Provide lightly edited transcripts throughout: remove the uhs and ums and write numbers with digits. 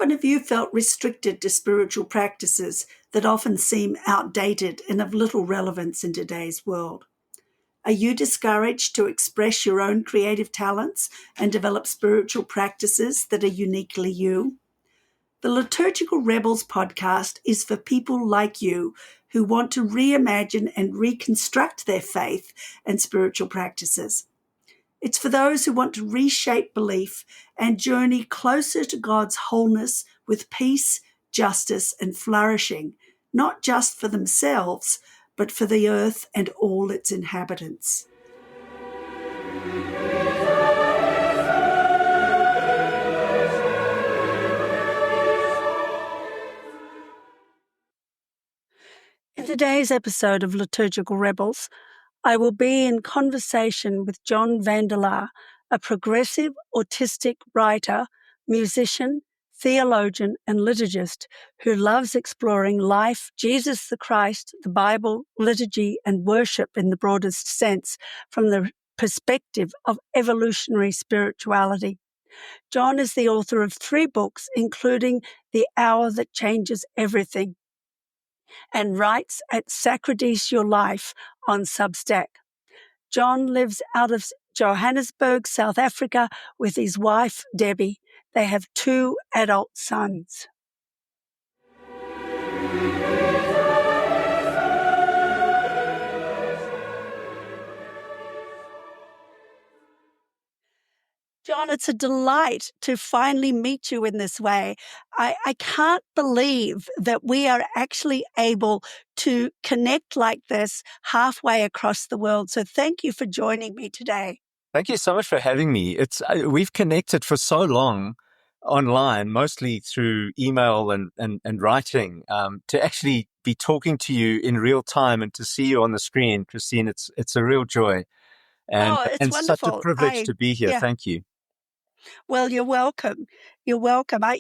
often have you felt restricted to spiritual practices that often seem outdated and of little relevance in today's world? Are you discouraged to express your own creative talents and develop spiritual practices that are uniquely you? The Liturgical Rebels podcast is for people like you who want to reimagine and reconstruct their faith and spiritual practices. It's for those who want to reshape belief and journey closer to God's wholeness with peace, justice, and flourishing, not just for themselves, but for the earth and all its inhabitants. In today's episode of Liturgical Rebels, I will be in conversation with John van der Laar, a progressive autistic writer, musician, theologian, and liturgist who loves exploring life, Jesus the Christ, the Bible, liturgy, and worship in the broadest sense from the perspective of evolutionary spirituality. John is the author of 3 books, including The Hour That Changes Everything, and writes at Sacredise Your Life on Substack. John lives out of Johannesburg, South Africa, with his wife, Debbie. They have 2 adult sons. John, it's a delight to finally meet you in this way. I can't believe that we are actually able to connect like this halfway across the world. So thank you for joining me today. Thank you so much for having me. We've connected for so long online, mostly through email and writing, to actually be talking to you in real time and to see you on the screen, Christine. It's a real joy. And It's such a wonderful. privilege to be here. Yeah. Thank you. Well, you're welcome. You're welcome. I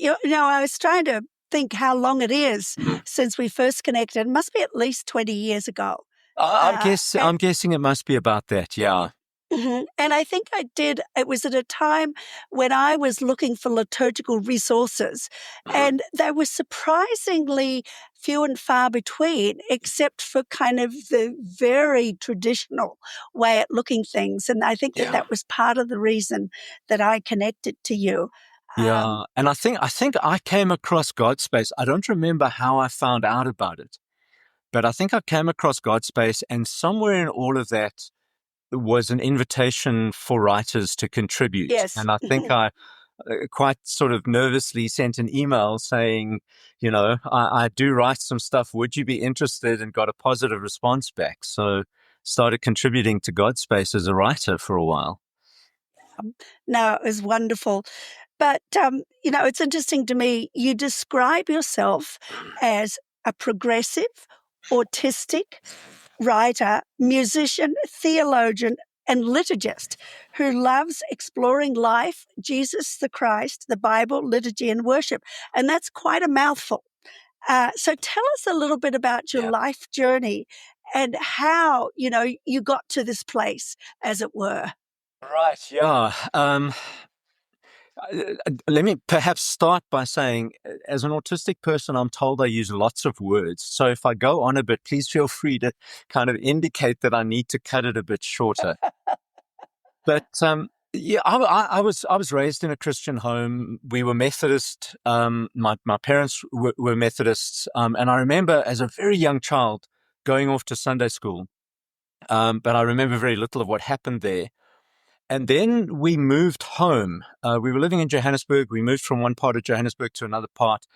was trying to think how long it is since we first connected. It must be at least 20 years ago. I'm guessing it must be about that. Yeah. Mm-hmm. And I think it was at a time when I was looking for liturgical resources, and they were surprisingly few and far between, except for kind of the very traditional way at looking things. And I think that was part of the reason that I connected to you. Yeah. And I think I came across GodSpace. I don't remember how I found out about it, but I think I came across GodSpace, and somewhere in all of that was an invitation for writers to contribute. Yes. And I think I quite sort of nervously sent an email saying, I do write some stuff. Would you be interested? And got a positive response back. So started contributing to GodSpace as a writer for a while. No, it was wonderful. But, it's interesting to me, you describe yourself as a progressive, autistic writer, musician, theologian, and liturgist who loves exploring life, Jesus the Christ, the Bible, liturgy, and worship. And that's quite a mouthful. So tell us a little bit about your life journey and how, you got to this place, as it were. Right, yeah. Let me perhaps start by saying, as an autistic person, I'm told I use lots of words. So if I go on a bit, please feel free to kind of indicate that I need to cut it a bit shorter. But I was raised in a Christian home. We were Methodist. My parents were Methodists, and I remember as a very young child going off to Sunday school. But I remember very little of what happened there. And then we moved home. We were living in Johannesburg. We moved from one part of Johannesburg to another part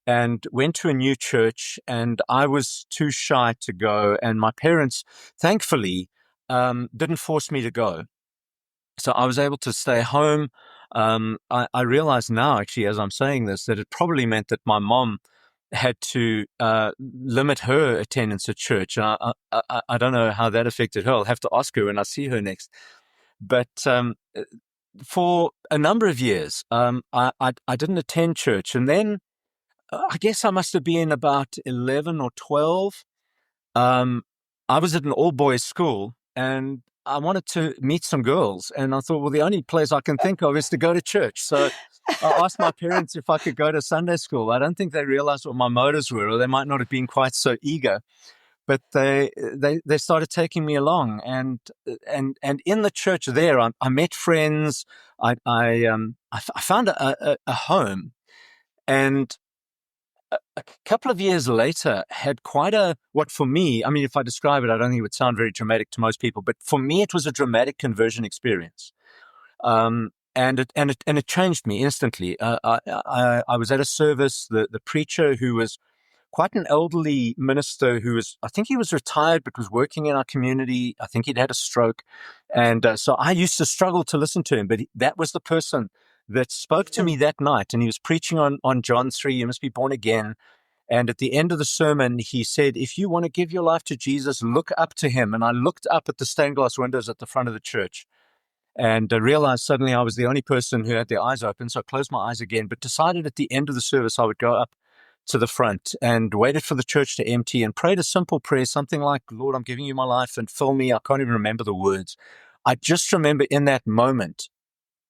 and went to a new church. And I was too shy to go. And my parents, thankfully, didn't force me to go. So I was able to stay home. I realize now, actually, as I'm saying this, that it probably meant that my mom had to limit her attendance at church. And I don't know how that affected her. I'll have to ask her when I see her next. But for a number of years, I didn't attend church. And then I guess I must have been about 11 or 12. I was at an all-boys school, and I wanted to meet some girls, and I thought, well, the only place I can think of is to go to church. So I asked my parents if I could go to Sunday school. I don't think they realized what my motives were, or they might not have been quite so eager. But they started taking me along, and in the church there, I met friends. I found a home, and a couple of years later had quite a, what for me, I mean, if I describe it, I don't think it would sound very dramatic to most people, but for me, it was a dramatic conversion experience. And it changed me instantly. I was at a service. The preacher, who was quite an elderly minister, who was, I think he was retired, but was working in our community. I think he'd had a stroke. And so I used to struggle to listen to him, but that was the person that spoke to me that night. And he was preaching on John 3, you must be born again. And at the end of the sermon, he said, if you want to give your life to Jesus, look up to him. And I looked up at the stained glass windows at the front of the church, and I realized suddenly I was the only person who had their eyes open. So I closed my eyes again, but decided at the end of the service I would go up to the front and waited for the church to empty and prayed a simple prayer, something like, Lord, I'm giving you my life and fill me. I can't even remember the words. I just remember in that moment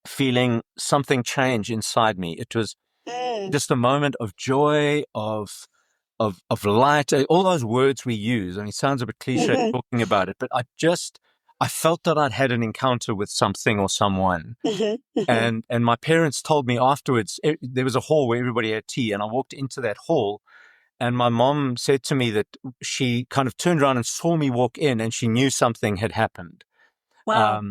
feeling something change inside me. It was just a moment of joy, of light, all those words we use. I mean, it sounds a bit cliche talking about it, but I felt that I'd had an encounter with something or someone. And my parents told me afterwards, there was a hall where everybody had tea, and I walked into that hall, and my mom said to me that she kind of turned around and saw me walk in, and she knew something had happened. Wow.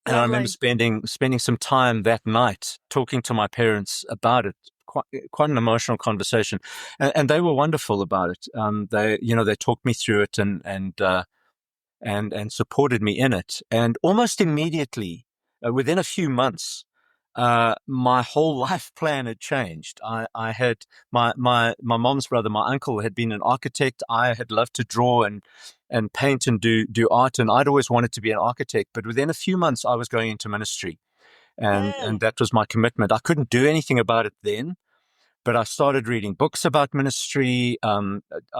And I remember spending some time that night talking to my parents about it. Quite an emotional conversation, and they were wonderful about it. They talked me through it and supported me in it. And almost immediately, within a few months, my whole life plan had changed. I had my mom's brother, my uncle, had been an architect. I had loved to draw and paint and do art, and I'd always wanted to be an architect. But within a few months, I was going into ministry, and that was my commitment. I couldn't do anything about it then, but I started reading books about ministry. I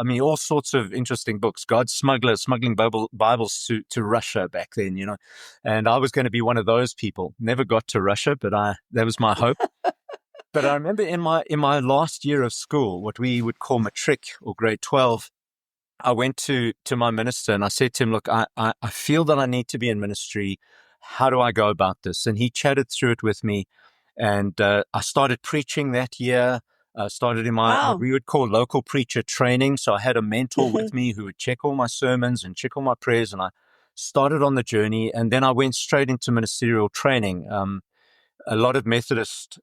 mean, all sorts of interesting books. God's Smuggler, smuggling Bibles to Russia back then, and I was going to be one of those people. Never got to Russia, but that was my hope. But I remember in my last year of school, what we would call matric or grade 12, I went to my minister and I said to him, look, I feel that I need to be in ministry. How do I go about this? And he chatted through it with me. And I started preaching that year. Started in my, we would call local preacher training. So I had a mentor with me who would check all my sermons and check all my prayers. And I started on the journey. And then I went straight into ministerial training. A lot of Methodist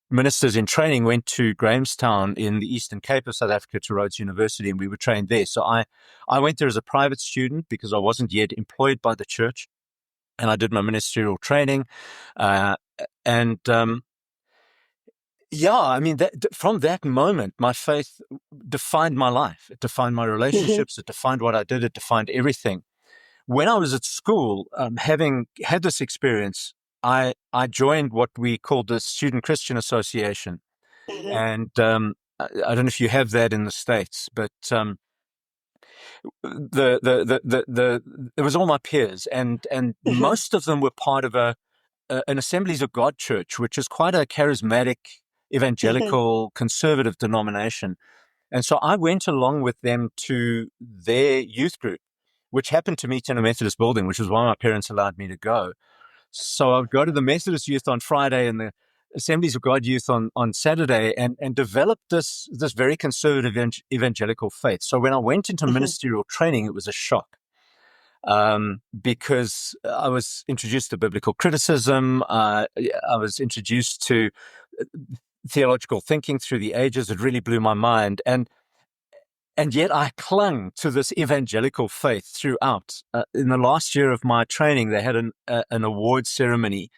ministers in training went to Grahamstown in the Eastern Cape of South Africa to Rhodes University, and we were trained there. So I went there as a private student because I wasn't yet employed by the church, and I did my ministerial training. Yeah, I mean, from that moment, my faith defined my life. It defined my relationships. It defined what I did. It defined everything. When I was at school, having had this experience, I joined what we called the Student Christian Association. And I don't know if you have that in the States, but it was all my peers, and most of them were part of an Assemblies of God church, which is quite a charismatic, evangelical, conservative denomination. And so I went along with them to their youth group, which happened to meet in a Methodist building, which is why my parents allowed me to go. So I would go to the Methodist youth on Friday and the Assemblies of God youth on Saturday, and develop this very conservative evangelical faith. So when I went into ministerial training, it was a shock. Because I was introduced to biblical criticism. I was introduced to theological thinking through the ages. It really blew my mind. And yet I clung to this evangelical faith throughout. In the last year of my training, they had an award ceremony,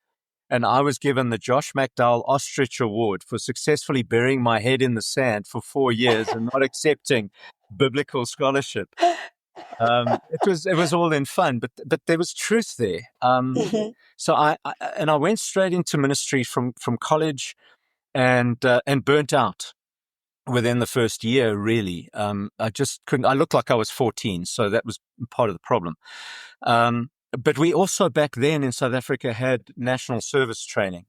and I was given the Josh McDowell Ostrich Award for successfully burying my head in the sand for 4 years and not accepting biblical scholarship. It was all in fun, but there was truth there. So I went straight into ministry from college, and burnt out. within the first year, really. I just couldn't. I looked like I was 14, so that was part of the problem. But we also back then in South Africa had national service training.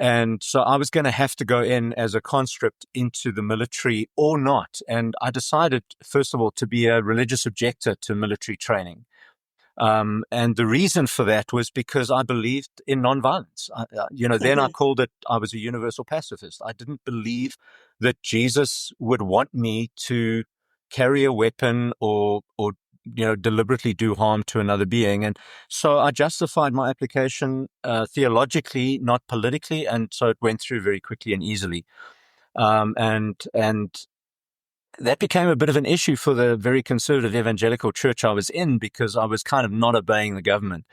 And so I was going to have to go in as a conscript into the military or not. And I decided, first of all, to be a religious objector to military training. And the reason for that was because I believed in nonviolence. Then I called it, I was a universal pacifist. I didn't believe that Jesus would want me to carry a weapon or deliberately do harm to another being. And so I justified my application theologically, not politically. And so it went through very quickly and easily. And that became a bit of an issue for the very conservative evangelical church I was in, because I was kind of not obeying the government.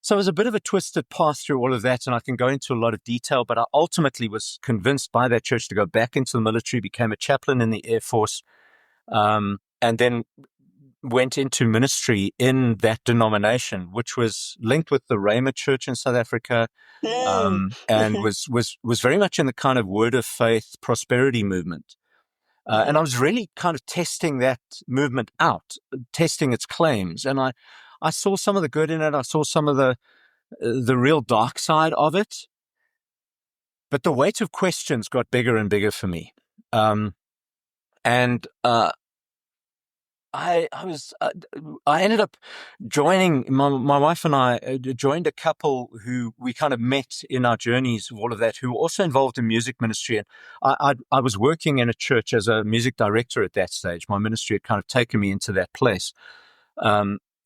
So it was a bit of a twisted path through all of that, and I can go into a lot of detail, but I ultimately was convinced by that church to go back into the military, became a chaplain in the Air Force, and then went into ministry in that denomination, which was linked with the Rhema Church in South Africa, and was very much in the kind of word of faith prosperity movement. And I was really kind of testing that movement out, testing its claims. And I saw some of the good in it. I saw some of the real dark side of it. But the weight of questions got bigger and bigger for me. I ended up joining, my wife and I joined a couple who we kind of met in our journeys of all of that, who were also involved in music ministry. And I was working in a church as a music director at that stage. My ministry had kind of taken me into that place.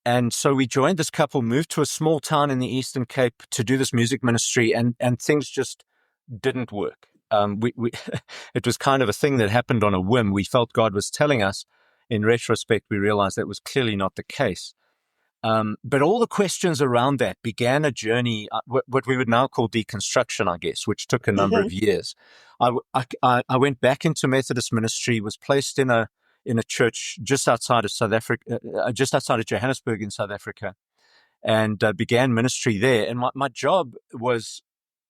And so we joined this couple, moved to a small town in the Eastern Cape to do this music ministry, and things just didn't work. It was kind of a thing that happened on a whim. We felt God was telling us. In retrospect, we realized that was clearly not the case. But all the questions around that began a journey, what we would now call deconstruction, I guess, which took a number of years. I went back into Methodist ministry, was placed in a church just outside of South Africa, just outside of Johannesburg in South Africa, and began ministry there. And my job was,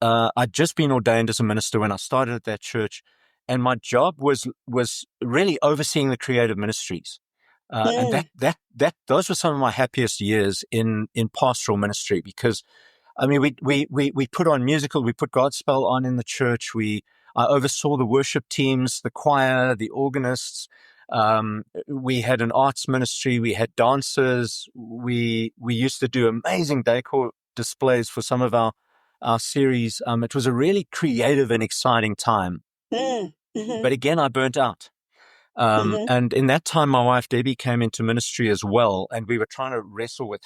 I'd just been ordained as a minister when I started at that church. And my job was really overseeing the creative ministries, and those were some of my happiest years in pastoral ministry, because I mean we put on musical, we put Godspell on in the church. I oversaw the worship teams, the choir, the organists. We had an arts ministry. We had dancers. We used to do amazing decor displays for some of our series. It was a really creative and exciting time. But again, I burnt out. And in that time, my wife, Debbie, came into ministry as well. And we were trying to wrestle with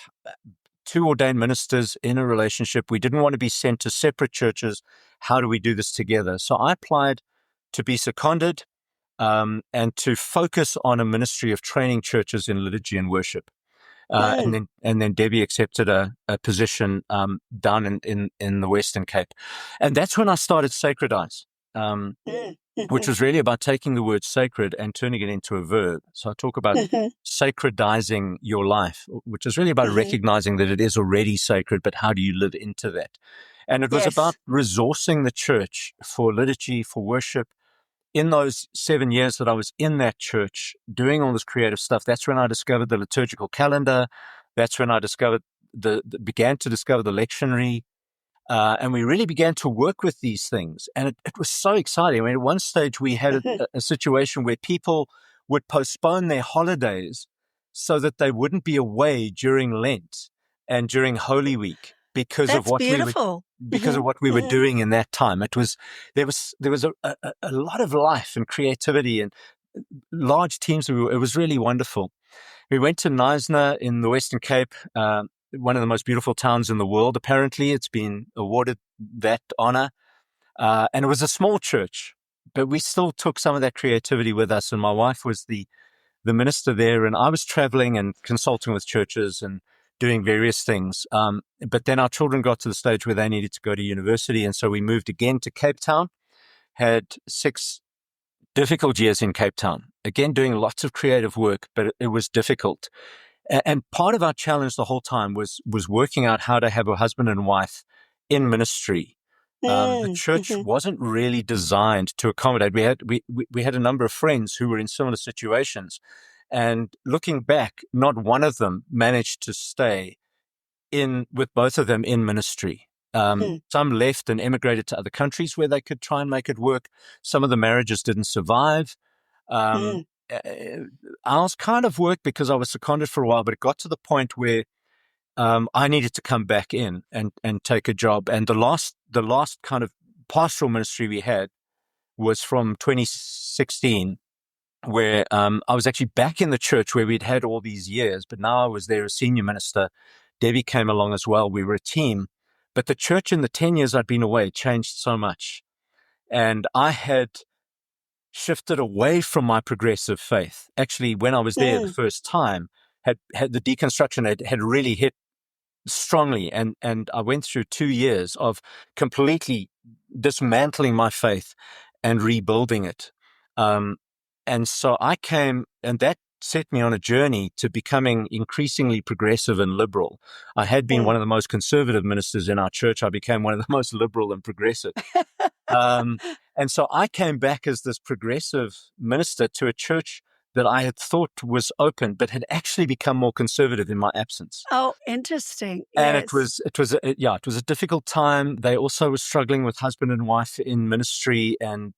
two ordained ministers in a relationship. We didn't want to be sent to separate churches. How do we do this together? So I applied to be seconded and to focus on a ministry of training churches in liturgy and worship. And then Debbie accepted a position down in the Western Cape. And that's when I started Sacredize. Which was really about taking the word sacred and turning it into a verb. So I talk about sacredizing your life, which is really about recognizing that it is already sacred, but how do you live into that? And it was about resourcing the church for liturgy, for worship. In those 7 years that I was in that church doing all this creative stuff, that's when I discovered the liturgical calendar. That's when I began to discover the lectionary. And we really began to work with these things. And it was so exciting. I mean, at one stage, we had a situation where people would postpone their holidays so that they wouldn't be away during Lent and during Holy Week because of what we were doing in that time. There was a lot of life and creativity and large teams. It was really wonderful. We went to Knysna in the Western Cape, one of the most beautiful towns in the world. Apparently, it's been awarded that honor. And it was a small church, but we still took some of that creativity with us. And my wife was the minister there, and I was traveling and consulting with churches and doing various things. But then our children got to the stage where they needed to go to university. And so we moved again to Cape Town, had 6 difficult years in Cape Town, again, doing lots of creative work, but it was difficult. And part of our challenge the whole time was working out how to have a husband and wife in ministry The church Mm-hmm. wasn't really designed to accommodate. We had a number of friends who were in similar situations, and looking back, not one of them managed to stay in with both of them in ministry. Some left and emigrated to other countries where they could try and make it work. Some of the marriages didn't survive. Um, uh, ours kind of worked because I was seconded for a while, but it got to the point where I needed to come back in and take a job. And the last kind of pastoral ministry we had was from 2016, where I was actually back in the church where we'd had all these years, but now I was there as senior minister. Debbie came along as well. We were a team. But the church in the 10 years I'd been away changed so much. And I had shifted away from my progressive faith. Actually, when I was there the first time, had the deconstruction had really hit strongly, and I went through 2 years of completely dismantling my faith and rebuilding it. And so I came, and that set me on a journey to becoming increasingly progressive and liberal. I had been one of the most conservative ministers in our church. I became one of the most liberal and progressive. And so I came back as this progressive minister to a church that I had thought was open, but had actually become more conservative in my absence. Oh, interesting. And Yes. it was a difficult time. They also were struggling with husband and wife in ministry. And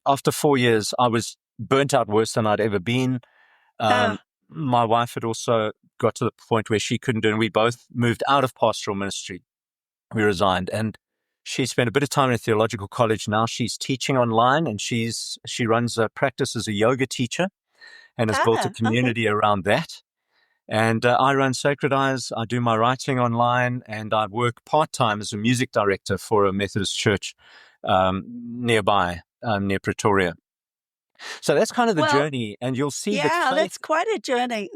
after 4 years, I was burnt out worse than I'd ever been. Oh, My wife had also got to the point where she couldn't do it. And we both moved out of pastoral ministry. We resigned, and she spent a bit of time in a theological college. Now she's teaching online, and she runs a practice as a yoga teacher and has built a okay. community around that. And I run Sacred Eyes. I do my writing online, and I work part-time as a music director for a Methodist church nearby, near Pretoria. So that's kind of the Well, journey, and you'll see that yeah, that's quite a journey.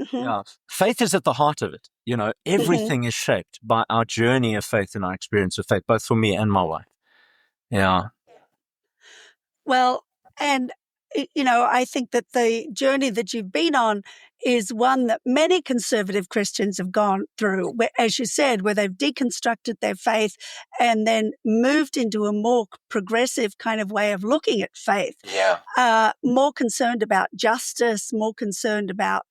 faith is at the heart of it. Mhm. Everything is shaped by our journey of faith and our experience of faith, both for me and my wife. Yeah. Well, and I think that the journey that you've been on is one that many conservative Christians have gone through, where, as you said, where they've deconstructed their faith and then moved into a more progressive kind of way of looking at faith, Yeah. more concerned about justice, more concerned about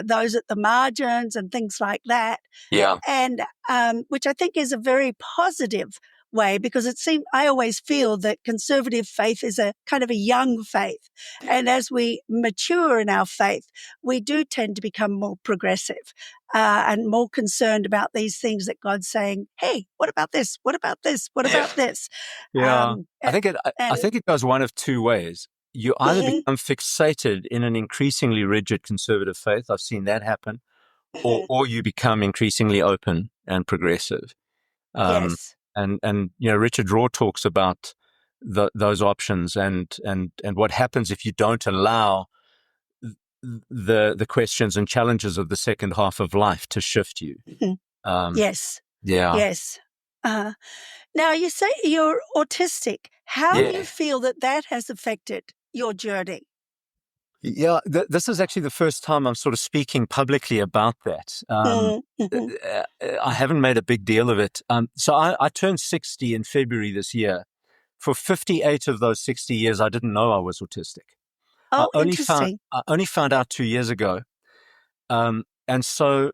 those at the margins and things like that. Yeah. And which I think is a very positive way, because I always feel that conservative faith is a kind of a young faith. And as we mature in our faith, we do tend to become more progressive and more concerned about these things that God's saying, hey, what about this? What about this? What Yeah. about this? Yeah. Um, I think it. I and think it goes one of two ways. You either Mhm, become fixated in an increasingly rigid conservative faith. I've seen that happen, or mhm. or you become increasingly open and progressive. Um, Yes. and Richard Raw talks about those options and what happens if you don't allow the questions and challenges of the second half of life to shift you. Mhm. Um, Yes. yeah. Yes. Uh, Now, you say you're autistic. How do you Yeah. feel that that has affected your journey? Yeah, this is actually the first time I'm sort of speaking publicly about that. Mm, mhm. I haven't made a big deal of it. So I turned 60 in February this year. For 58 of those 60 years, I didn't know I was autistic. Oh, interesting. I only found out 2 years ago. And so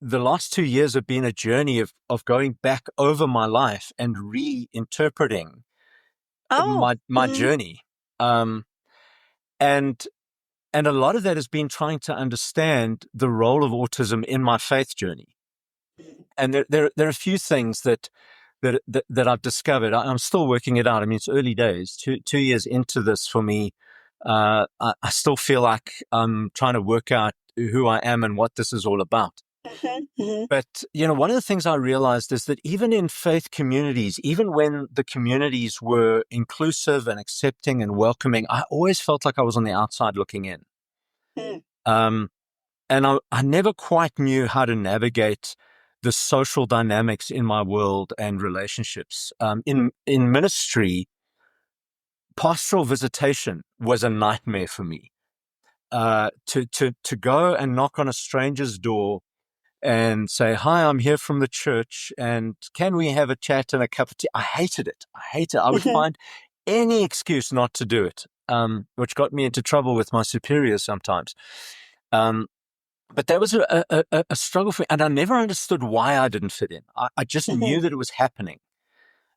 the last 2 years have been a journey of going back over my life and reinterpreting Oh, my mhm, journey. Um, and And a lot of that has been trying to understand the role of autism in my faith journey. And there are a few things that I've discovered. I'm still working it out. I mean, it's early days. 2 years into this for me, I still feel like I'm trying to work out who I am and what this is all about. mhm, mhm, But, one of the things I realized is that even in faith communities, even when the communities were inclusive and accepting and welcoming, I always felt like I was on the outside looking in. mm, Um, and I never quite knew how to navigate the social dynamics in my world and relationships. In ministry, pastoral visitation was a nightmare for me. To go and knock on a stranger's door and say, "Hi, I'm here from the church, and can we have a chat and a cup of tea?" I hated it. I would find any excuse not to do it, which got me into trouble with my superiors sometimes. But that was a struggle for me, and I never understood why I didn't fit in. I just knew that it was happening.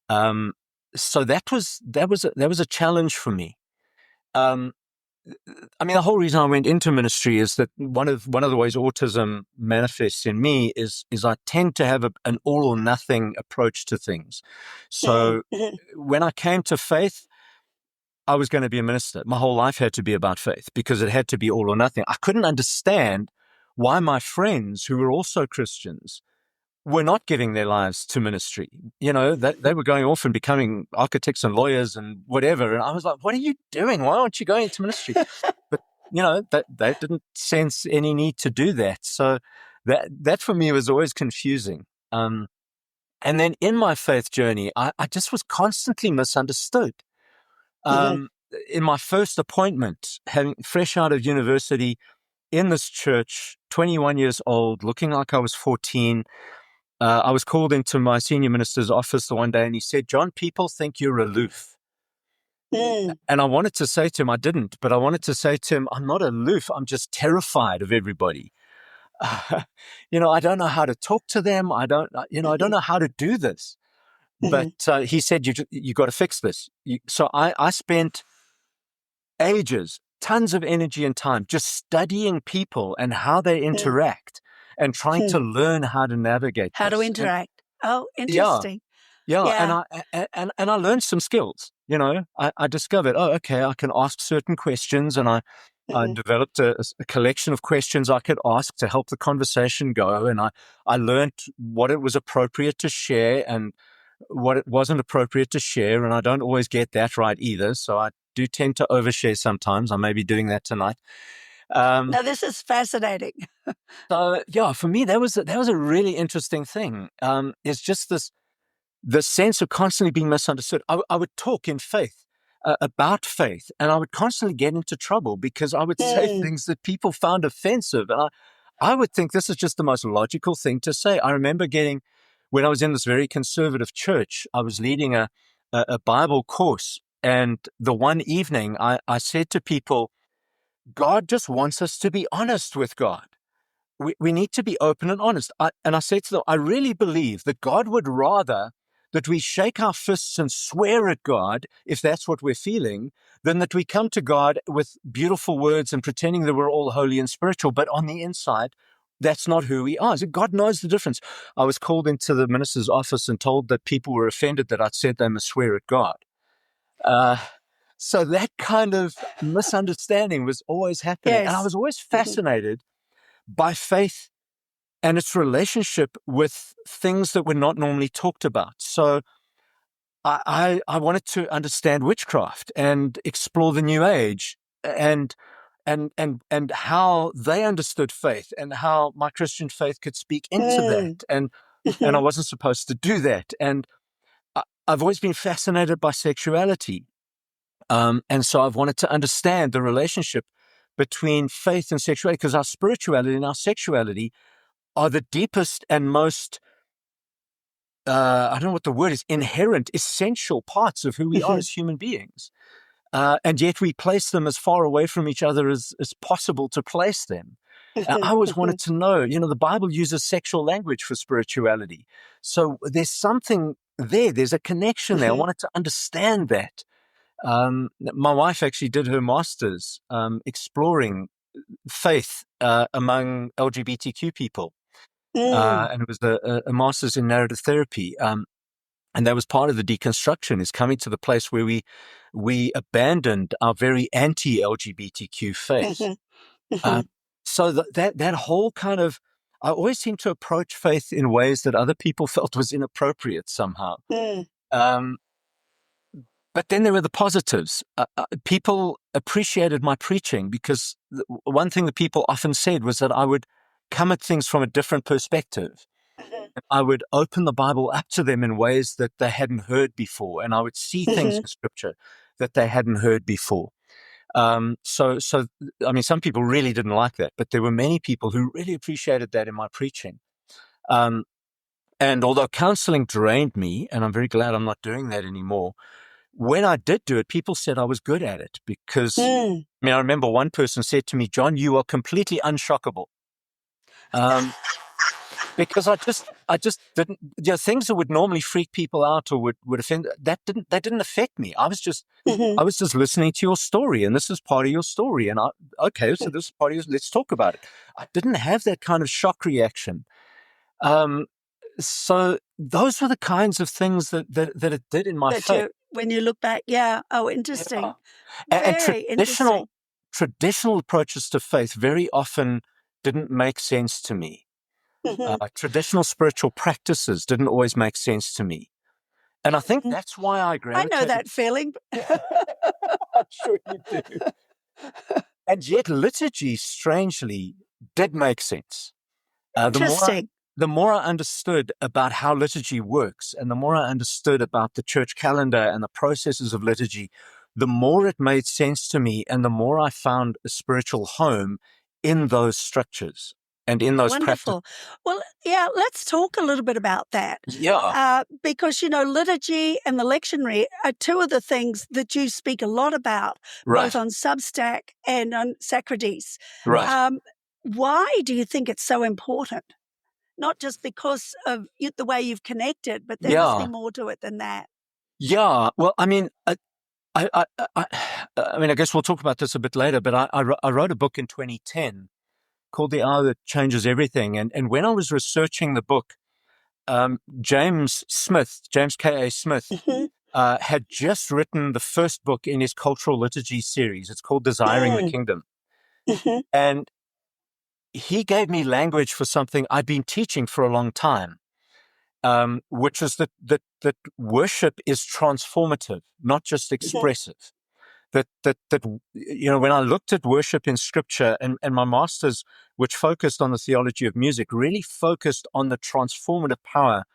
So that was a challenge for me. I mean, the whole reason I went into ministry is that one of the ways autism manifests in me is I tend to have an all or nothing approach to things. So when I came to faith, I was going to be a minister. My whole life had to be about faith because it had to be all or nothing. I couldn't understand why my friends who were also Christians were not giving their lives to ministry. You know, that they were going off and becoming architects and lawyers and whatever. And I was like, what are you doing? Why aren't you going into ministry? But, you know, they didn't sense any need to do that. So that for me was always confusing. And then in my faith journey, I just was constantly misunderstood. In my first appointment, having fresh out of university in this church, 21 years old, looking like I was 14, I was called into my senior minister's office the one day, and he said, "John, people think you're aloof." And I wanted to say to him, I didn't, but I wanted to say to him, I'm not aloof. I'm just terrified of everybody. You know, I don't know how to talk to them. I don't know how to do this. But he said, you got to fix this. So I spent ages, tons of energy and time just studying people and how they interact and trying to learn how to navigate how this. to interact. Yeah. Interesting. Yeah. And I learned some skills. You know, I discovered, okay, I can ask certain questions, and I developed a collection of questions I could ask to help the conversation go. And I learned what it was appropriate to share and what it wasn't appropriate to share. And I don't always get that right either. So I do tend to overshare sometimes. I may be doing that tonight. Now, this is fascinating. So yeah, for me, that was a really interesting thing. It's just the sense of constantly being misunderstood. I would talk in faith about faith, and I would constantly get into trouble because I would say things that people found offensive. And I would think this is just the most logical thing to say. I remember when I was in this very conservative church, I was leading a Bible course. And the one evening I said to people, God just wants us to be honest with God. We need to be open and honest. And I said to them, I really believe that God would rather that we shake our fists and swear at God, if that's what we're feeling, than that we come to God with beautiful words and pretending that we're all holy and spiritual. But on the inside, that's not who we are. So God knows the difference. I was called into the minister's office and told that people were offended that I'd said they must swear at God. So that kind of misunderstanding was always happening. Yes. And I was always fascinated by faith and its relationship with things that were not normally talked about. So I wanted to understand witchcraft and explore the New Age and how they understood faith and how my Christian faith could speak into that. And I wasn't supposed to do that. And I've always been fascinated by sexuality. And so I've wanted to understand the relationship between faith and sexuality, because our spirituality and our sexuality are the deepest and most, I don't know what the word is, inherent, essential parts of who we are as human beings. And yet we place them as far away from each other as possible to place them. I always wanted to know, the Bible uses sexual language for spirituality. So there's something there. There's a connection there. I wanted to understand that. My wife actually did her master's exploring faith among LGBTQ people. And it was a master's in narrative therapy. And that was part of the deconstruction, is coming to the place where we abandoned our very anti-LGBTQ faith. So that whole kind of, I always seem to approach faith in ways that other people felt was inappropriate somehow. But then there were the positives. People appreciated my preaching because one thing that people often said was that I would come at things from a different perspective. I would open the Bible up to them in ways that they hadn't heard before, and I would see things in Scripture that they hadn't heard before. So I mean, some people really didn't like that, but there were many people who really appreciated that in my preaching. And although counseling drained me, and I'm very glad I'm not doing that anymore, when I did do it, people said I was good at it because, I remember one person said to me, "John, you are completely unshockable." Because I just didn't, things that would normally freak people out or would offend, that didn't affect me. I was just listening to your story, and this is part of your story. And so this is part of yours. Let's talk about it. I didn't have that kind of shock reaction. So those were the kinds of things that it did in my faith. When you look back, interesting. Yeah. And Very interesting. traditional approaches to faith very often didn't make sense to me. Traditional spiritual practices didn't always make sense to me. And I think that's why I gravitated. I know that feeling. I'm sure you do. And yet liturgy, strangely, did make sense. Interesting. The more I understood about how liturgy works, and the more I understood about the church calendar and the processes of liturgy, the more it made sense to me, and the more I found a spiritual home in those structures and in those Wonderful. practices. Well, let's talk a little bit about that. Yeah. Because, liturgy and the lectionary are two of the things that you speak a lot about, Right. both on Substack and on Sacrades. Right. Why do you think it's so important? Not just because of the way you've connected, but there must be more to it than that. Yeah. Well, I guess we'll talk about this a bit later, but I wrote a book in 2010 called The Hour That Changes Everything. And when I was researching the book, James K.A. Smith, had just written the first book in his cultural liturgy series. It's called Desiring the Kingdom. And he gave me language for something I'd been teaching for a long time, which is that worship is transformative, not just expressive. That when I looked at worship in Scripture, and my master's, which focused on the theology of music, really focused on the transformative power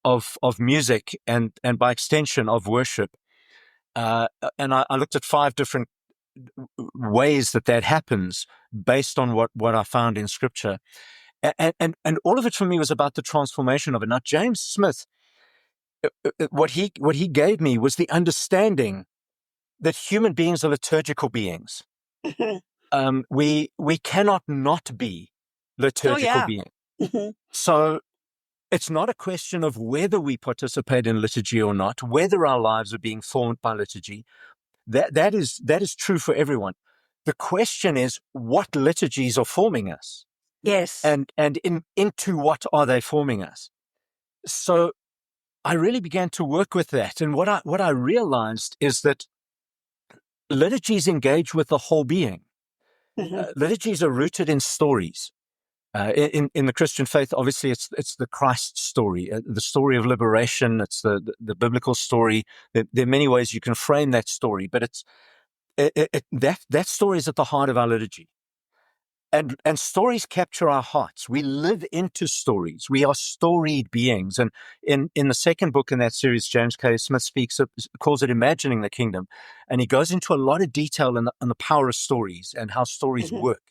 of music and by extension of worship. And I looked at 5 different ways that happens based on what I found in Scripture. And all of it for me was about the transformation of it. Now, James Smith, what he gave me was the understanding that human beings are liturgical beings. We cannot not be liturgical beings. So it's not a question of whether we participate in liturgy or not, whether our lives are being formed by liturgy. That is true for everyone. The question is what liturgies are forming us. Yes. And into what are they forming us? So I really began to work with that. And what I realized is that liturgies engage with the whole being. Liturgies are rooted in stories. In the Christian faith, obviously, it's the Christ story, the story of liberation. It's the biblical story. There are many ways you can frame that story, but that story is at the heart of our liturgy. And stories capture our hearts. We live into stories. We are storied beings. And in the second book in that series, James K. Smith calls it Imagining the Kingdom. And he goes into a lot of detail on the power of stories and how stories work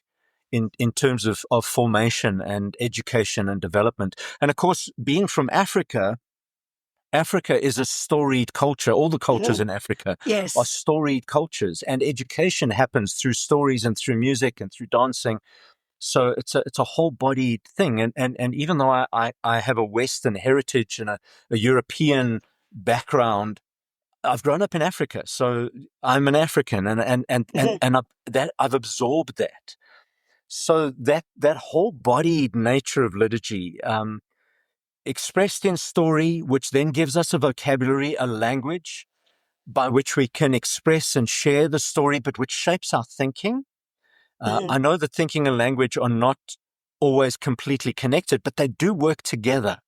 in terms of formation and education and development. And of course, being from Africa is a storied culture. All the cultures in Africa are storied cultures, and education happens through stories and through music and through dancing. So it's a whole bodied thing. And even though I have a Western heritage and a European background, I've grown up in Africa. So I'm an African, and I've absorbed that. So that whole bodied nature of liturgy, expressed in story, which then gives us a vocabulary, a language by which we can express and share the story, but which shapes our thinking. I know that thinking and language are not always completely connected, but they do work together.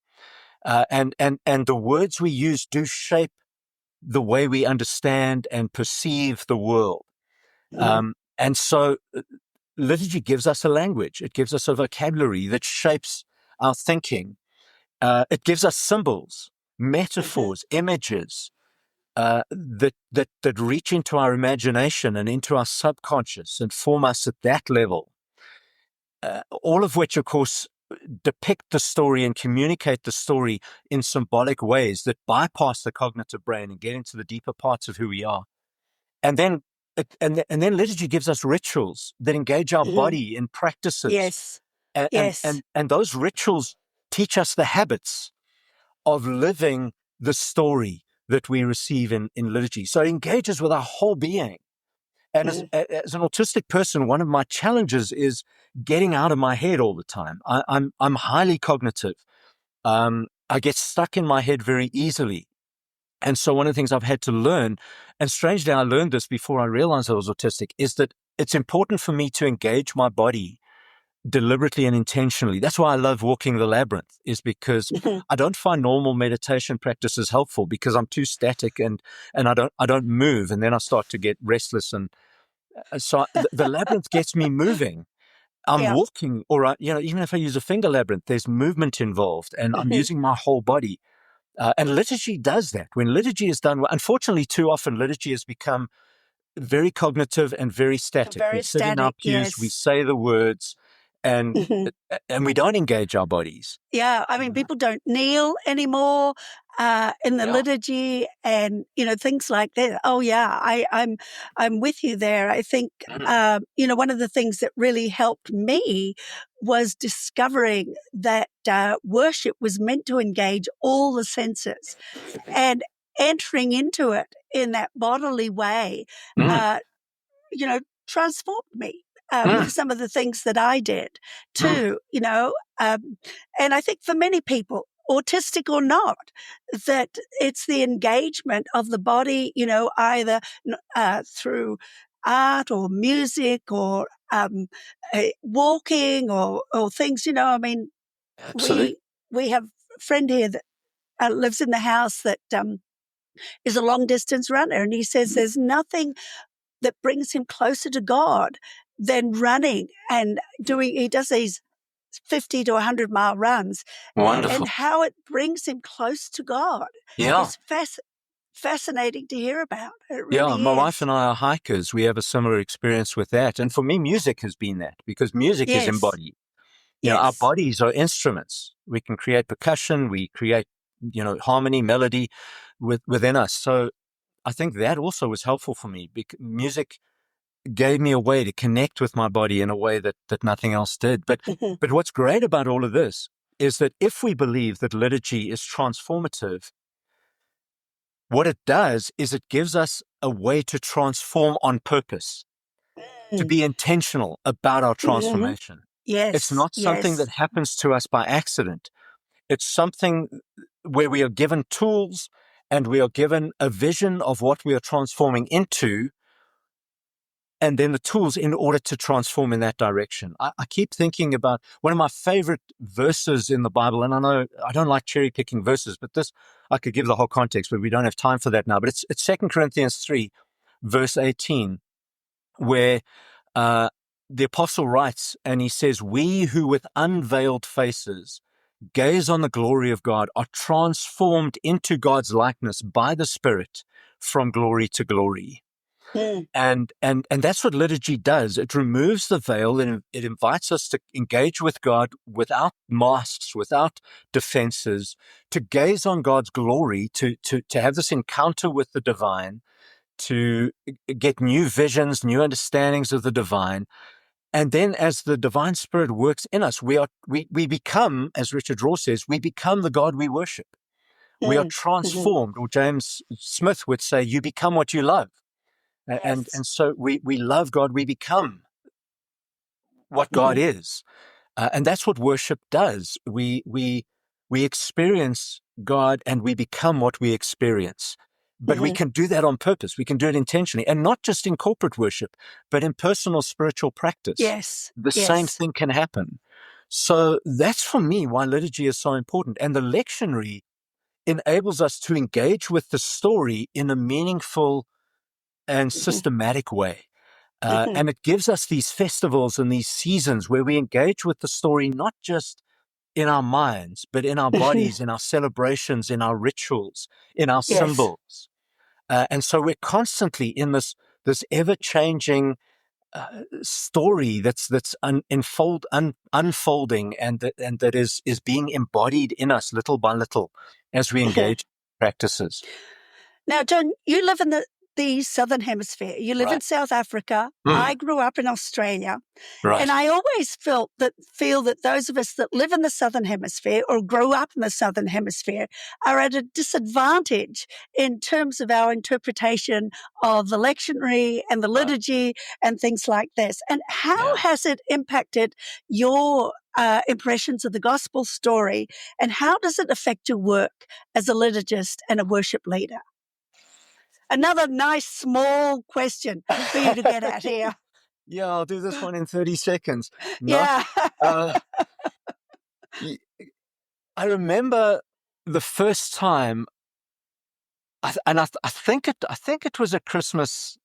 And the words we use do shape the way we understand and perceive the world. And so liturgy gives us a language. It gives us a vocabulary that shapes our thinking. It gives us symbols, metaphors, images that reach into our imagination and into our subconscious and form us at that level. All of which, of course, depict the story and communicate the story in symbolic ways that bypass the cognitive brain and get into the deeper parts of who we are. And then and then liturgy gives us rituals that engage our body in practices. Yes. And, Yes. and those rituals teach us the habits of living the story that we receive in liturgy. So it engages with our whole being. And as an autistic person, one of my challenges is getting out of my head all the time. I'm highly cognitive. I get stuck in my head very easily. And so one of the things I've had to learn, and strangely I learned this before I realized I was autistic, is that it's important for me to engage my body deliberately and intentionally. That's why I love walking the labyrinth, is because I don't find normal meditation practices helpful because I'm too static and I don't move, and then I start to get restless. And so the labyrinth gets me moving. I'm walking, or even if I use a finger labyrinth, there's movement involved, and I'm using my whole body. And liturgy does that. When liturgy is done, unfortunately, too often liturgy has become very cognitive and very static. Very We sit in our static, pews, yes. we say the words, and we don't engage our bodies. Yeah, I mean, people don't kneel anymore in the liturgy, and things like that. Oh yeah, I'm with you there. I think one of the things that really helped me was discovering that worship was meant to engage all the senses, and entering into it in that bodily way, transformed me. With some of the things that I did too, and I think for many people, autistic or not, that it's the engagement of the body, either through art or music or walking or things, I mean, Absolutely. we have a friend here that lives in the house that is a long distance runner, and he says there's nothing that brings him closer to God than running and he does these 50 to 100-mile runs. Wonderful. And how it brings him close to God. Yeah. It's fascinating to hear about. It really my is. wife and I are hikers. We have a similar experience with that. And for me, music has been that, because music is embodied. Our bodies are instruments. We can create percussion. We create, harmony, melody within us. So I think that also was helpful for me, because music gave me a way to connect with my body in a way that nothing else did. But what's great about all of this is that if we believe that liturgy is transformative, what it does is it gives us a way to transform on purpose, to be intentional about our transformation. Yes. It's not something that happens to us by accident. It's something where we are given tools and we are given a vision of what we are transforming into, and then the tools in order to transform in that direction. I keep thinking about one of my favorite verses in the Bible, and I know I don't like cherry picking verses, but this, I could give the whole context, but we don't have time for that now. But it's 2 Corinthians 3, verse 18, where the apostle writes, and he says, "We who with unveiled faces gaze on the glory of God are transformed into God's likeness by the Spirit from glory to glory." And that's what liturgy does. It removes the veil, and it invites us to engage with God without masks, without defenses, to gaze on God's glory, to have this encounter with the divine, to get new visions, new understandings of the divine. And then as the divine Spirit works in us, we become, as Richard Rohr says, we become the God we worship. We are transformed, or James Smith would say, you become what you love. And so we love God, we become what God is. And that's what worship does. We experience God and we become what we experience. But we can do that on purpose. We can do it intentionally, and not just in corporate worship, but in personal spiritual practice. The same thing can happen. So that's for me why liturgy is so important. And the lectionary enables us to engage with the story in a meaningful and systematic way. And it gives us these festivals and these seasons where we engage with the story, not just in our minds, but in our bodies, in our celebrations, in our rituals, in our symbols. And so we're constantly in this ever-changing story that's unfolding, and that is being embodied in us little by little as we engage in practices. Now, John, you live in the Southern Hemisphere. You live in Right. South Africa. I grew up in Australia. Right. And I always feel that those of us that live in the Southern Hemisphere or grow up in the Southern Hemisphere are at a disadvantage in terms of our interpretation of the lectionary and the liturgy and things like this. And how has it impacted your impressions of the gospel story, and how does it affect your work as a liturgist and a worship leader? Another nice small question for you to get at here. Yeah, I'll do this one in 30 seconds. Yeah. I remember the first time, I think it was a Christmas,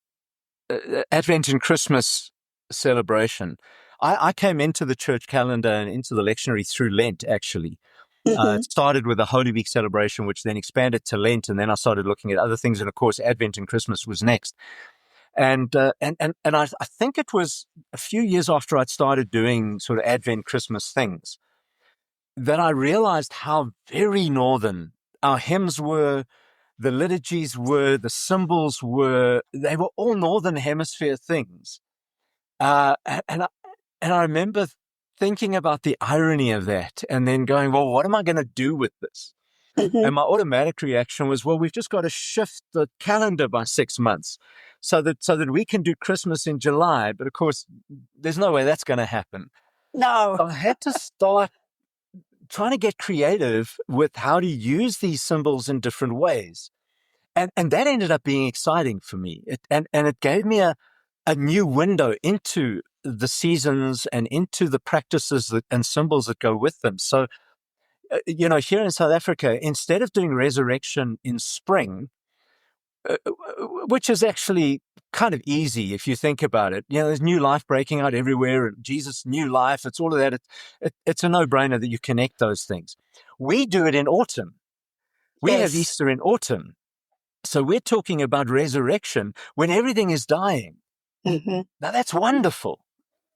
Advent and Christmas celebration. I came into the church calendar and into the lectionary through Lent, actually. It started with a Holy Week celebration, which then expanded to Lent, and then I started looking at other things, and of course, Advent and Christmas was next. And I think it was a few years after I'd started doing sort of Advent Christmas things that I realized how very northern our hymns were, the liturgies were, the symbols were. They were all Northern Hemisphere things. And I remember thinking about the irony of that and then going, well, what am I going to do with this? And my automatic reaction was, well, we've just got to shift the calendar by 6 months so that we can do Christmas in July. But of course, there's no way that's going to happen. No. So I had to start trying to get creative with how to use these symbols in different ways. And that ended up being exciting for me. It gave me a new window into the seasons and into the practices and symbols that go with them. So, here in South Africa, instead of doing resurrection in spring, which is actually kind of easy if you think about it, there's new life breaking out everywhere, and Jesus' new life, it's all of that. It's a no-brainer that you connect those things. We do it in autumn. We have Easter in autumn. So we're talking about resurrection when everything is dying. Now that's wonderful,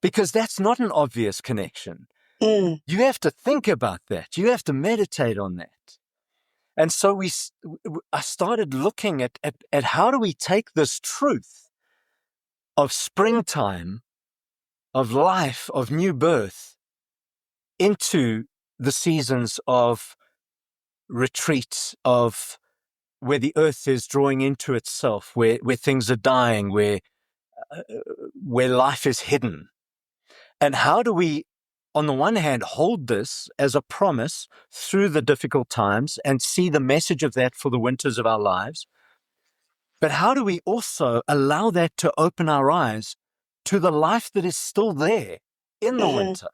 because that's not an obvious connection. You have to think about that. You have to meditate on that. And so I started looking at how do we take this truth of springtime, of life, of new birth, into the seasons of retreat, of where the earth is drawing into itself, where things are dying, where life is hidden. And how do we, on the one hand, hold this as a promise through the difficult times and see the message of that for the winters of our lives? But how do we also allow that to open our eyes to the life that is still there in the winter?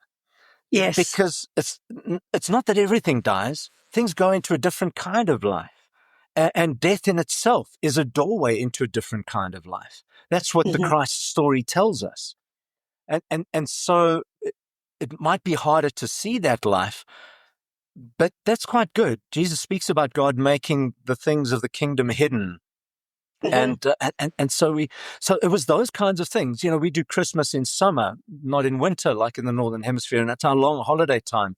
Yes. Because it's not that everything dies. Things go into a different kind of life. And death in itself is a doorway into a different kind of life. That's what the Christ story tells us. And so it might be harder to see that life, but that's quite good. Jesus speaks about God making the things of the kingdom hidden. And so it was those kinds of things. We do Christmas in summer, not in winter, like in the Northern Hemisphere, and that's our long holiday time.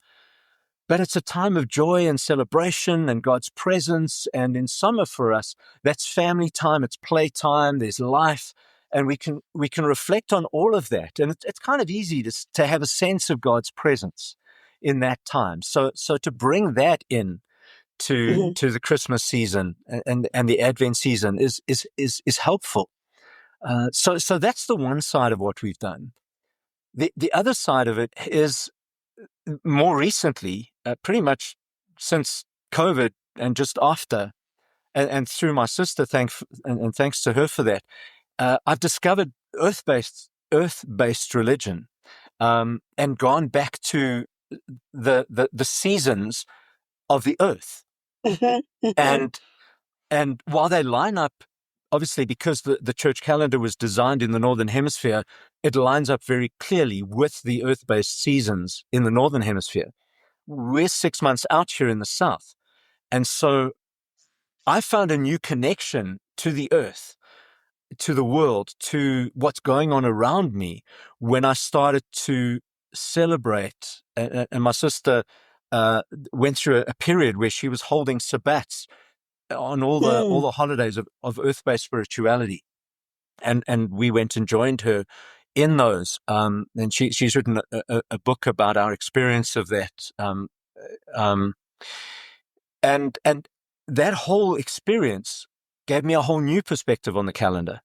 But it's a time of joy and celebration and God's presence. And in summer for us, that's family time, it's playtime, there's life, and we can reflect on all of that. And it's kind of easy to have a sense of God's presence in that time. So to bring that in to the Christmas season and the Advent season is helpful. So that's the one side of what we've done. The other side of it is more recently, pretty much since COVID and just after, and through my sister, thanks to her for that, I've discovered earth-based religion, and gone back to the seasons of the earth. And while they line up, obviously, because the church calendar was designed in the Northern Hemisphere, it lines up very clearly with the earth-based seasons in the Northern Hemisphere. We're 6 months out here in the South. And so I found a new connection to the earth to the world, to what's going on around me, when I started to celebrate. And my sister went through a period where she was holding sabbats on all the holidays of earth-based spirituality, and we went and joined her in those. And she's written a book about our experience of that. And that whole experience gave me a whole new perspective on the calendar,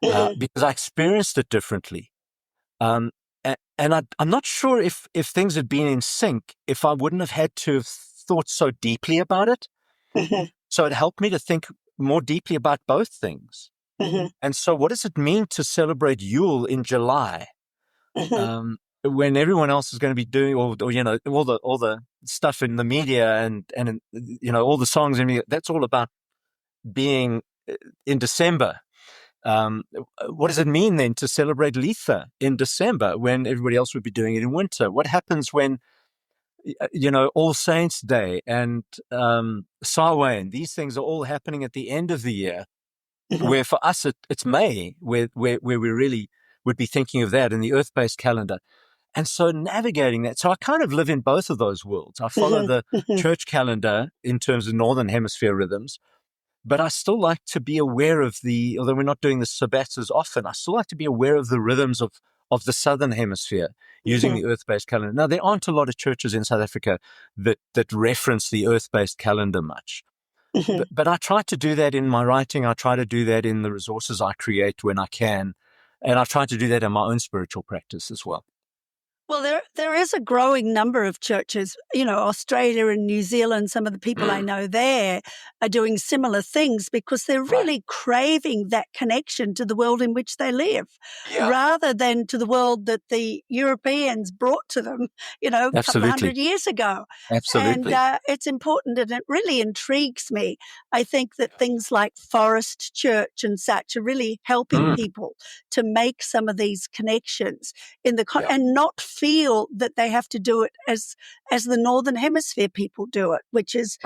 because I experienced it differently. And I'm not sure if things had been in sync, if I wouldn't have had to have thought so deeply about it. So it helped me to think more deeply about both things. And so what does it mean to celebrate Yule in July, when everyone else is going to be doing, or all the stuff in the media and all the songs in that's all about being in December. What does it mean then to celebrate Letha in December when everybody else would be doing it in winter? What happens when All Saints Day and Samhain, these things are all happening at the end of the year, where for us it's May, where we really would be thinking of that in the earth-based calendar. And so navigating that, so I kind of live in both of those worlds. I follow the church calendar in terms of Northern Hemisphere rhythms, but I still like to be aware of although we're not doing the sabbats as often, I still like to be aware of the rhythms of the Southern Hemisphere using the earth-based calendar. Now, there aren't a lot of churches in South Africa that reference the earth-based calendar much. But I try to do that in my writing. I try to do that in the resources I create when I can. And I try to do that in my own spiritual practice as well. Well, there is a growing number of churches, Australia and New Zealand. Some of the people I know there are doing similar things because they're really craving that connection to the world in which they live, rather than to the world that the Europeans brought to them, a couple of hundred years ago. Absolutely. And it's important, and it really intrigues me. I think that things like Forest Church and such are really helping people to make some of these connections in the and not feel that they have to do it as the Northern Hemisphere people do it, which is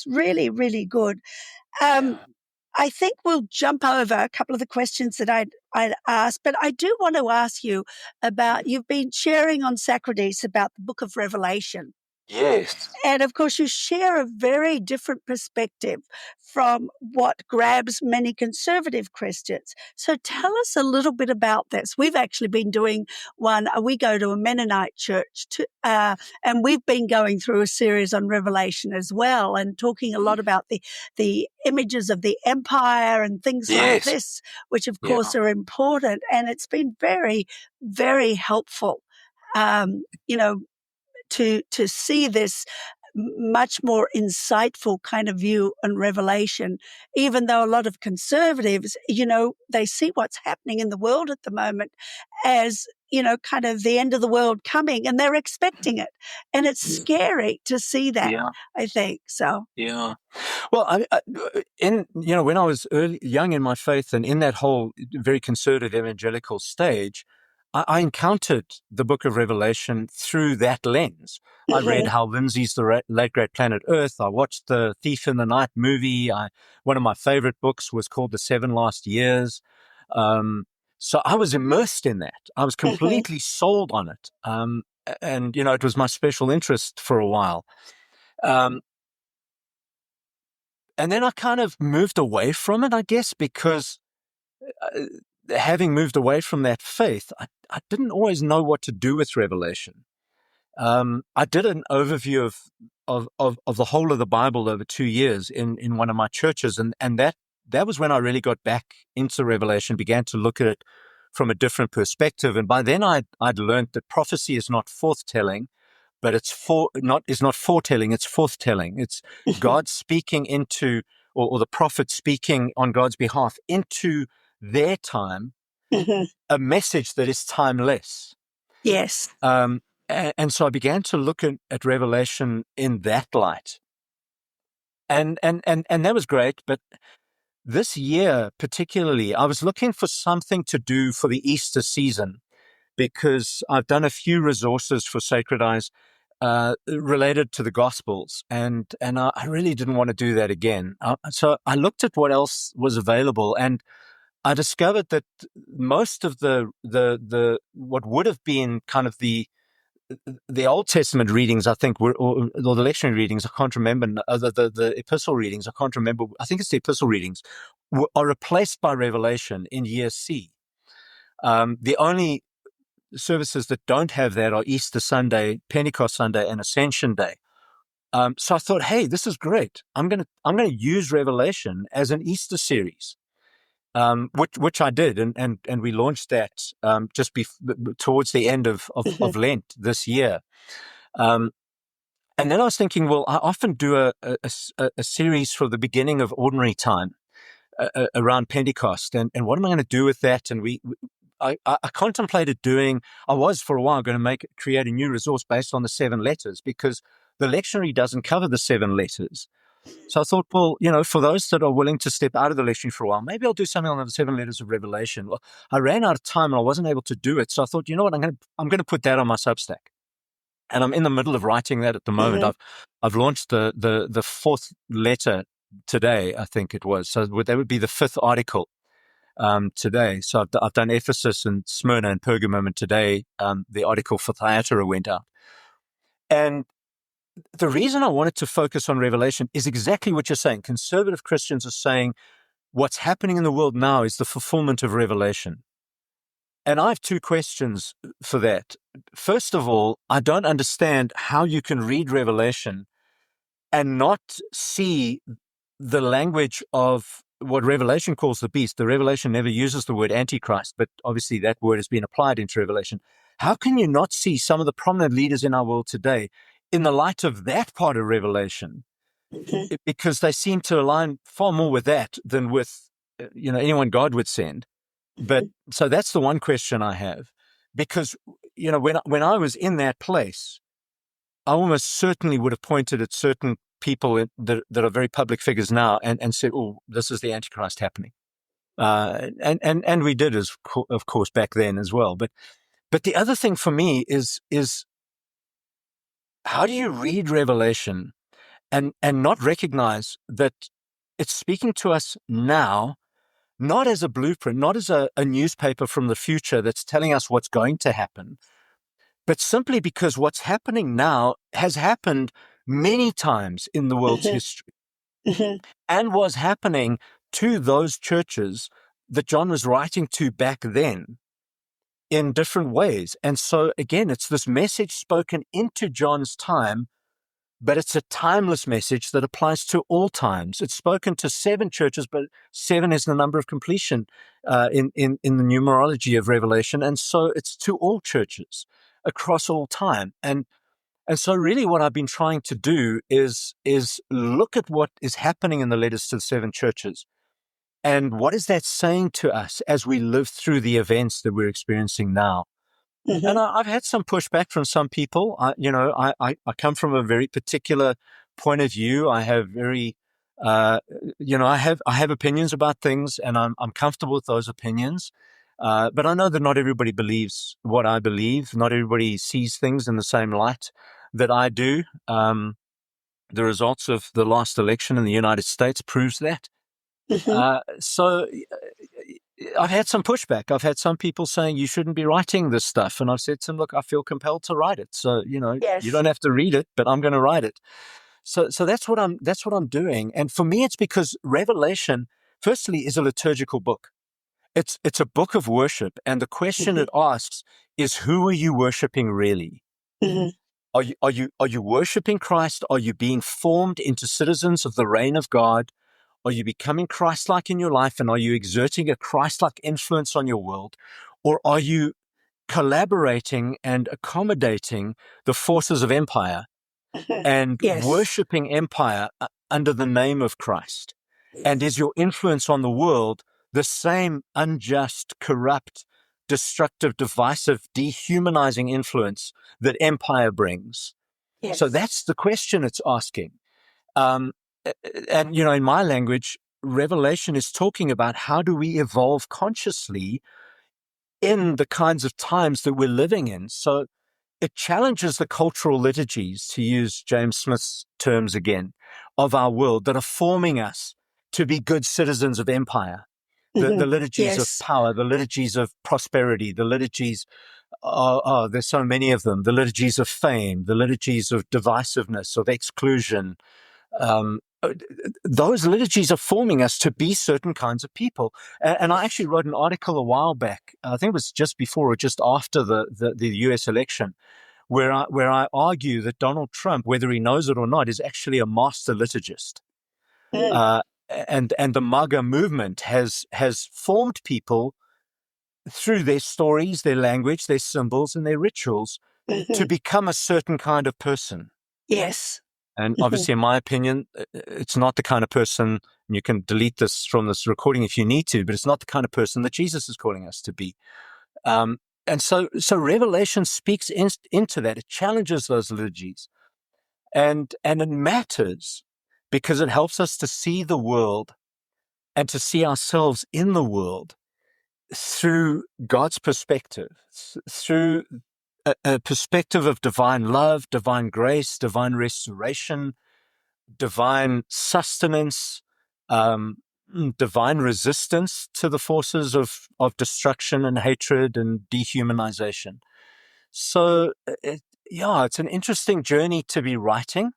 really, really good. I think we'll jump over a couple of the questions that I'd asked, but I do want to ask you about, you've been sharing on Sacrates about the book of Revelation. Yes. And of course, you share a very different perspective from what grabs many conservative Christians. So tell us a little bit about this. We've actually been doing one. We go to a Mennonite church, and we've been going through a series on Revelation as well, and talking a lot about the images of the empire and things like this, which of course are important. And it's been very, very helpful. To see this much more insightful kind of view on Revelation, even though a lot of conservatives, they see what's happening in the world at the moment as, kind of the end of the world coming, and they're expecting it. And it's scary to see that, I think. So. Yeah. Well, when I was young in my faith and in that whole very conservative evangelical stage, I encountered the book of Revelation through that lens. I read Hal Lindsey's The Late Great Planet Earth. I watched the Thief in the Night movie. One of my favorite books was called The 7 Last Years. So I was immersed in that. I was completely sold on it. And it was my special interest for a while. And then I kind of moved away from it, I guess, because having moved away from that faith, I didn't always know what to do with Revelation. I did an overview of the whole of the Bible over 2 years in one of my churches, and that was when I really got back into Revelation, began to look at it from a different perspective. And by then I'd learned that prophecy is not forthtelling, but it's not foretelling, it's forthtelling. It's God speaking into, or the prophet speaking on God's behalf into their time, a message that is timeless. Yes. And so I began to look at Revelation in that light. And that was great. But this year particularly, I was looking for something to do for the Easter season, because I've done a few resources for Sacred Eyes related to the Gospels, and I really didn't want to do that again. So I looked at what else was available, and I discovered that most of the what would have been kind of the Old Testament readings, I think, were, or the lectionary readings, I can't remember, the epistle readings, I can't remember, I think it's the epistle readings, are replaced by Revelation in year C. The only services that don't have that are Easter Sunday, Pentecost Sunday, and Ascension Day. So I thought, hey, this is great. I'm gonna use Revelation as an Easter series. Which I did, and we launched that just towards the end of Lent this year. And then I was thinking, well, I often do a series for the beginning of ordinary time around Pentecost, and what am I going to do with that? And I contemplated I was for a while going to create a new resource based on the 7 letters, because the lectionary doesn't cover the 7 letters. So I thought, well, for those that are willing to step out of the lectionary for a while, maybe I'll do something on the 7 letters of Revelation. Well, I ran out of time and I wasn't able to do it. So I thought, you know what, I'm going to put that on my Substack. And I'm in the middle of writing that at the moment. Mhm. I've launched the 4th letter today, I think it was. So that would be the 5th article today. So I've done Ephesus and Smyrna and Pergamum, and today the article for Thyatira went out. And the reason I wanted to focus on Revelation is exactly what you're saying. Conservative Christians are saying what's happening in the world now is the fulfillment of Revelation. And I have 2 questions for that. First of all, I don't understand how you can read Revelation and not see the language of what Revelation calls the beast. The Revelation never uses the word Antichrist, but obviously that word has been applied into Revelation. How can you not see some of the prominent leaders in our world today in the light of that part of Revelation? Mhm. Because they seem to align far more with that than with anyone God would send. But so that's the one question I have, because when I was in that place, I almost certainly would have pointed at certain people that are very public figures now and said, "Oh, this is the Antichrist happening," and we did, of course, back then as well. But the other thing for me is how do you read Revelation and not recognize that it's speaking to us now, not as a blueprint, not as a newspaper from the future that's telling us what's going to happen, but simply because what's happening now has happened many times in the world's Mhm. history Mhm. and was happening to those churches that John was writing to back then in different ways. And so, again, it's this message spoken into John's time, but it's a timeless message that applies to all times. It's spoken to 7 churches, but 7 is the number of completion in the numerology of Revelation. And so it's to all churches across all time. And so really what I've been trying to do is look at what is happening in the letters to the 7 churches. And what is that saying to us as we live through the events that we're experiencing now? And Mhm. I've had some pushback from some people. I come from a very particular point of view. I have I have opinions about things, and I'm comfortable with those opinions. But I know that not everybody believes what I believe. Not everybody sees things in the same light that I do. The results of the last election in the United States proves that. Mhm. So I've had some pushback. I've had some people saying you shouldn't be writing this stuff. And I've said to them, look, I feel compelled to write it. So, you Yes. don't have to read it, but I'm going to write it. So that's what I'm doing. And for me, it's because Revelation, firstly, is a liturgical book. It's a book of worship. And the question Mhm. it asks is, who are you worshiping really? Mhm. Are you worshiping Christ? Are you being formed into citizens of the reign of God? Are you becoming Christ-like in your life, and are you exerting a Christ-like influence on your world? Or are you collaborating and accommodating the forces of empire Mhm. and Yes. worshiping empire under the name of Christ? And is your influence on the world the same unjust, corrupt, destructive, divisive, dehumanizing influence that empire brings? So Yes. that's the question it's asking. Um, and, in my language, Revelation is talking about how do we evolve consciously in the kinds of times that we're living in. So it challenges the cultural liturgies, to use James Smith's terms again, of our world that are forming us to be good citizens of empire. the liturgies of Yes. power, the liturgies of prosperity, the liturgies, there's so many of them, the liturgies of fame, the liturgies of divisiveness, of exclusion. Those liturgies are forming us to be certain kinds of people. And I actually wrote an article a while back, I think it was just before or just after the US election, where I argue that Donald Trump, whether he knows it or not, is actually a master liturgist. Uh, and the MAGA movement has formed people through their stories, their language, their symbols, and their rituals to become a certain kind of person. Yes. And obviously, in my opinion, it's not the kind of person, and you can delete this from this recording if you need to, but it's not the kind of person that Jesus is calling us to be. And so Revelation speaks into that. It challenges those liturgies. And it matters because it helps us to see the world and to see ourselves in the world through God's perspective, through a perspective of divine love, divine grace, divine restoration, divine sustenance, divine resistance to the forces of destruction and hatred and dehumanization. So, it's an interesting journey to be writing.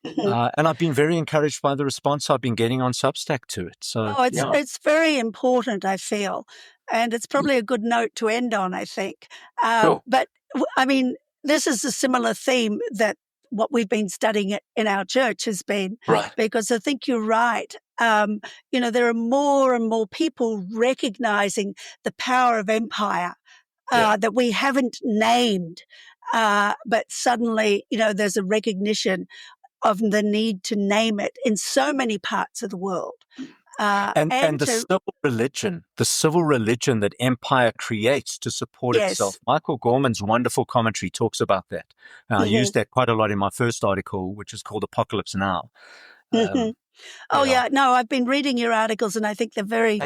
And I've been very encouraged by the response I've been getting on Substack to it. So, it's very important, I feel, and it's probably a good note to end on, I think. Sure. But I mean, this is a similar theme that what we've been studying in our church has been, Right. because I think you're right. There are more and more people recognizing the power of empire that we haven't named, but suddenly, there's a recognition of the need to name it in so many parts of the world. And the civil religion that empire creates to support itself. Yes. Michael Gorman's wonderful commentary talks about that. I used that quite a lot in my first article, which is called Apocalypse Now. No, I've been reading your articles and I think they're very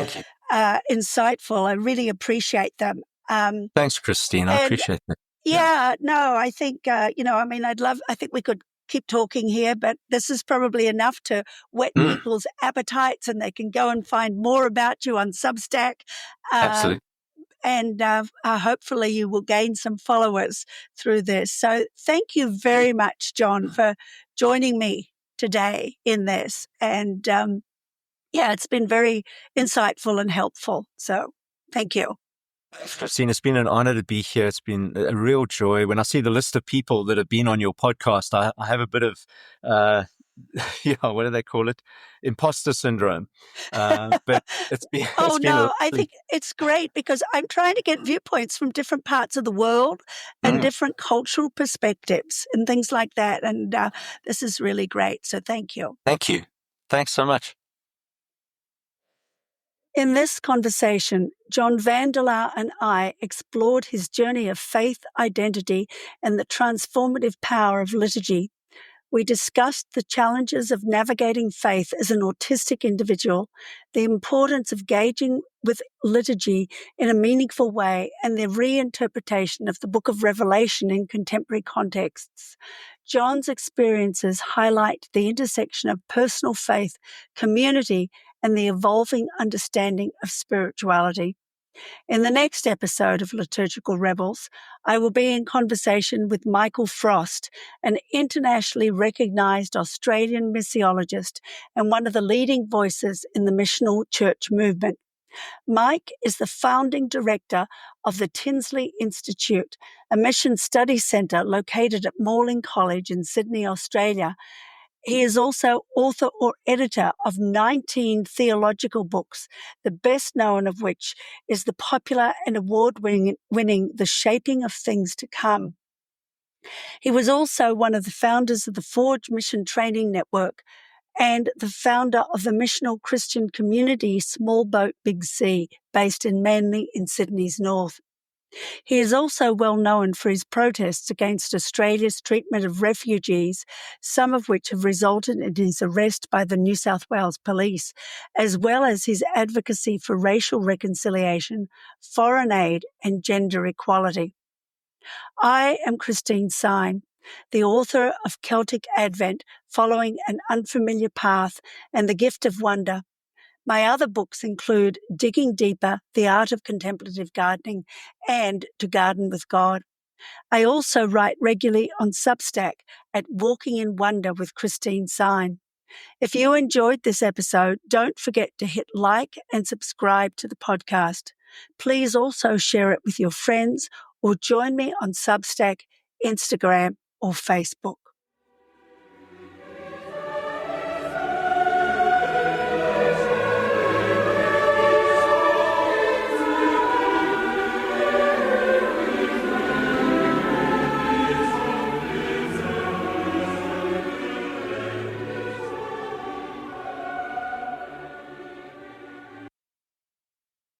insightful. I really appreciate them. Thanks, Christine. I appreciate that. I think, I think we could keep talking here, but this is probably enough to whet people's appetites and they can go and find more about you on Substack. Absolutely. And hopefully you will gain some followers through this. So thank you very much, John, for joining me today in this. And it's been very insightful and helpful. So thank you. Christine, it's been an honor to be here. It's been a real joy. When I see the list of people that have been on your podcast, I have a bit of, what do they call it? Imposter syndrome. But it's been. I think it's great because I'm trying to get viewpoints from different parts of the world and different cultural perspectives and things like that. And this is really great. So thank you. Thank you. Thanks so much. In this conversation, John Laar and I explored his journey of faith, identity, and the transformative power of liturgy. We discussed the challenges of navigating faith as an autistic individual, the importance of gauging with liturgy in a meaningful way, and the reinterpretation of the book of Revelation in contemporary contexts. John's experiences highlight the intersection of personal faith, community, and the evolving understanding of spirituality. In the next episode of Liturgical Rebels, I will be in conversation with Michael Frost, an internationally recognized Australian missiologist and one of the leading voices in the missional church movement. Mike is the founding director of the Tinsley Institute, a mission study centre located at Morling College in Sydney, Australia. He is also author or editor of 19 theological books, the best known of which is the popular and award-winning The Shaping of Things to Come. He was also one of the founders of the Forge Mission Training Network and the founder of the missional Christian community Small Boat Big Sea, based in Manly in Sydney's north. He is also well known for his protests against Australia's treatment of refugees, some of which have resulted in his arrest by the New South Wales Police, as well as his advocacy for racial reconciliation, foreign aid, and gender equality. I am Christine Sine, the author of Celtic Advent, Following an Unfamiliar Path and The Gift of Wonder. My other books include Digging Deeper, The Art of Contemplative Gardening, and To Garden with God. I also write regularly on Substack at Walking in Wonder with Christine Sine. If you enjoyed this episode, don't forget to hit like and subscribe to the podcast. Please also share it with your friends or join me on Substack, Instagram, or Facebook.